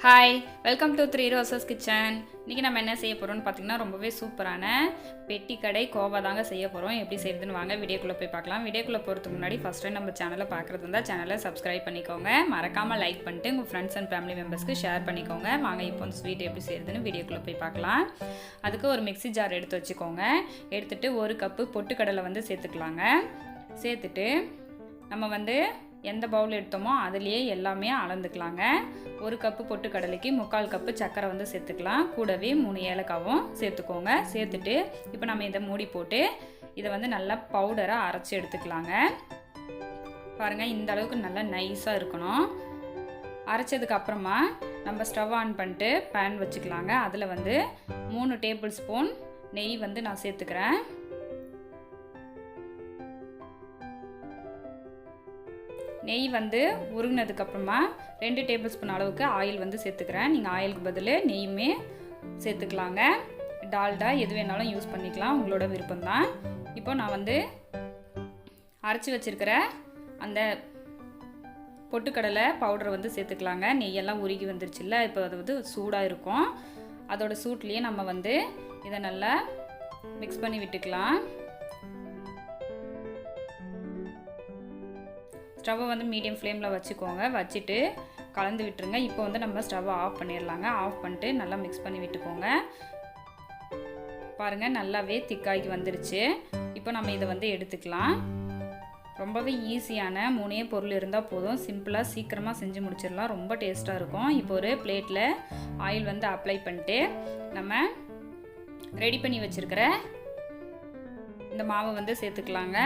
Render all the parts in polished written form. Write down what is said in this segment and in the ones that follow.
Hi, welcome to three roses kitchen. இன்றைக்கி நம்ம என்ன செய்ய போகிறோம்னு பார்த்திங்கன்னா ரொம்பவே சூப்பரான பெட்டி கடை கோவா தாங்க செய்ய போகிறோம். எப்படி செய்யுதுன்னு வாங்க வீடியோக்குள்ளே போய் பார்க்கலாம். வீடியோக்குள்ளே போகிறதுக்கு முன்னாடி ஃபஸ்ட் டைம் நம்ம சேனலை பார்க்குறது இருந்தால் சேனலை சப்ஸ்கிரைப் பண்ணிக்கோங்க. மறக்காமல் லைக் பண்ணிட்டு உங்கள் ஃப்ரெண்ட்ஸ் அண்ட் ஃபேமிலி மெம்பர்ஸ்க்கு ஷேர் பண்ணிக்கோங்க. வாங்க இப்போ வந்து ஸ்வீட் எப்படி செய்யுதுன்னு வீடியோக்குள்ளே போய் பார்க்கலாம். அதுக்கு ஒரு மிக்ஸி ஜார் எடுத்து வச்சுக்கோங்க. எடுத்துகிட்டு ஒரு கப்பு பொட்டுக்கடலை வந்து சேர்த்துக்கலாங்க. சேர்த்துட்டு நம்ம வந்து எந்த பவுல் எடுத்தோமோ அதுலேயே எல்லாமே அளந்துக்கலாங்க. ஒரு கப்பு பொட்டுக்கடலைக்கு 3/4 கப்பு சர்க்கரை வந்து சேர்த்துக்கலாம். கூடவே 3 ஏலக்காவும் சேர்த்துக்கோங்க. சேர்த்துட்டு இப்போ நம்ம இதை மூடி போட்டு இதை வந்து நல்லா பவுடராக அரைச்சி எடுத்துக்கலாங்க. பாருங்கள், இந்த அளவுக்கு நல்லா நைஸாக இருக்கணும். அரைச்சதுக்கு அப்புறமா நம்ம ஸ்டவ் ஆன் பண்ணிட்டு பேன் வச்சுக்கலாங்க. அதில் வந்து 3 டேபிள் ஸ்பூன் நெய் வந்து நான் சேர்த்துக்கிறேன். நெய் வந்து உருகினதுக்கப்புறமா 2 டேபிள் ஸ்பூன் அளவுக்கு ஆயில் வந்து சேர்த்துக்கிறேன். நீங்கள் ஆயிலுக்கு பதில் நெய்யுமே சேர்த்துக்கலாங்க. டால்டா எது வேணாலும் யூஸ் பண்ணிக்கலாம், உங்களோட விருப்பம்தான். இப்போ நான் வந்து அரைச்சி வச்சுருக்கிற அந்த பொட்டுக்கடலை பவுடரை வந்து சேர்த்துக்கலாங்க. நெய்யெல்லாம் உருகி வந்துருச்சுல்ல, இப்போ அது வந்து சூடாக இருக்கும். அதோட சூட்லேயே நம்ம வந்து இதை நல்லா மிக்ஸ் பண்ணி விட்டுக்கலாம். ஸ்டவ்வை வந்து மீடியம் ஃப்ளேமில் வச்சுக்கோங்க. வச்சுட்டு கலந்து விட்டுருங்க. இப்போ வந்து நம்ம ஸ்டவ்வை ஆஃப் பண்ணிடலாங்க. ஆஃப் பண்ணிட்டு நல்லா மிக்ஸ் பண்ணி விட்டுக்கோங்க. பாருங்கள், நல்லாவே திக்காகி வந்துருச்சு. இப்போ நம்ம இதை வந்து எடுத்துக்கலாம். ரொம்பவே ஈஸியான 3 பொருள் இருந்தால் போதும். சிம்பிளாக சீக்கிரமாக செஞ்சு முடிச்சிடலாம். ரொம்ப டேஸ்ட்டாக இருக்கும். இப்போ ஒரு பிளேட்டில் ஆயில் வந்து அப்ளை பண்ணிட்டு நம்ம ரெடி பண்ணி வச்சுருக்கிற இந்த மாவை வந்து சேர்த்துக்கலாங்க.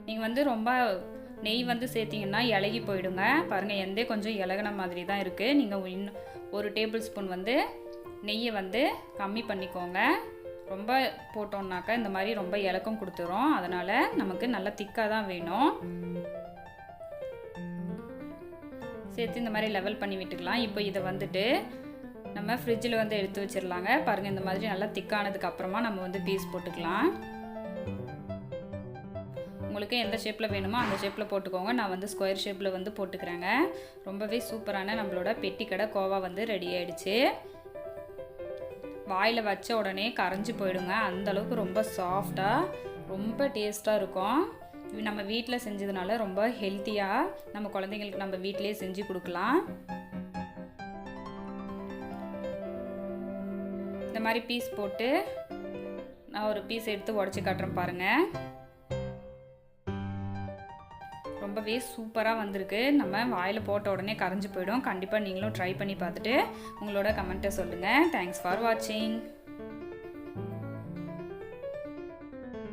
நீங்கள் வந்து ரொம்ப நெய் வந்து சேர்த்திங்கன்னா இலகி போயிடுங்க. பாருங்கள், எந்த கொஞ்சம் இலகின மாதிரி தான் இருக்குது. நீங்கள் இன்னும் 1 டேபிள் ஸ்பூன் வந்து நெய்யை வந்து கம்மி பண்ணிக்கோங்க. ரொம்ப போட்டோம்னாக்கா இந்த மாதிரி ரொம்ப இலக்கம் கொடுத்துரும். அதனால் நமக்கு நல்லா திக்காக தான் வேணும். சேர்த்து இந்த மாதிரி லெவல் பண்ணி விட்டுக்கலாம். இப்போ இதை வந்துட்டு நம்ம ஃப்ரிட்ஜில் வந்து எடுத்து வச்சிடலாங்க. பாருங்கள், இந்த மாதிரி நல்லா திக்கானதுக்கு அப்புறமா நம்ம வந்து பீஸ் போட்டுக்கலாம். உங்களுக்கு எந்த ஷேப்பில் வேணுமோ அந்த ஷேப்பில் போட்டுக்கோங்க. நான் வந்து ஸ்கொயர் ஷேப்பில் வந்து போட்டுக்கிறேங்க. ரொம்பவே சூப்பரான நம்மளோட பெட்டி கடை கோவா வந்து ரெடி ஆகிடுச்சு. வாயில் வச்ச உடனே கரைஞ்சி போயிடுங்க. அந்தளவுக்கு ரொம்ப சாஃப்டாக ரொம்ப டேஸ்ட்டாக இருக்கும். நம்ம வீட்டில் செஞ்சதுனால ரொம்ப ஹெல்த்தியாக நம்ம குழந்தைங்களுக்கு நம்ம வீட்டிலே செஞ்சு கொடுக்கலாம். இந்த மாதிரி பீஸ் போட்டு நான் ஒரு பீஸ் எடுத்து உடச்சி காட்டுறேன் பாருங்கள். ரொம்பவே சூப்பராக வந்திருக்கு. நம்ம வாயில் போட்ட உடனே கரைஞ்சி போயிடும். கண்டிப்பாக நீங்களும் ட்ரை பண்ணி பார்த்துட்டு உங்களோட கமெண்ட்டை சொல்லுங்கள். தேங்க்ஸ் ஃபார் வாட்சிங்.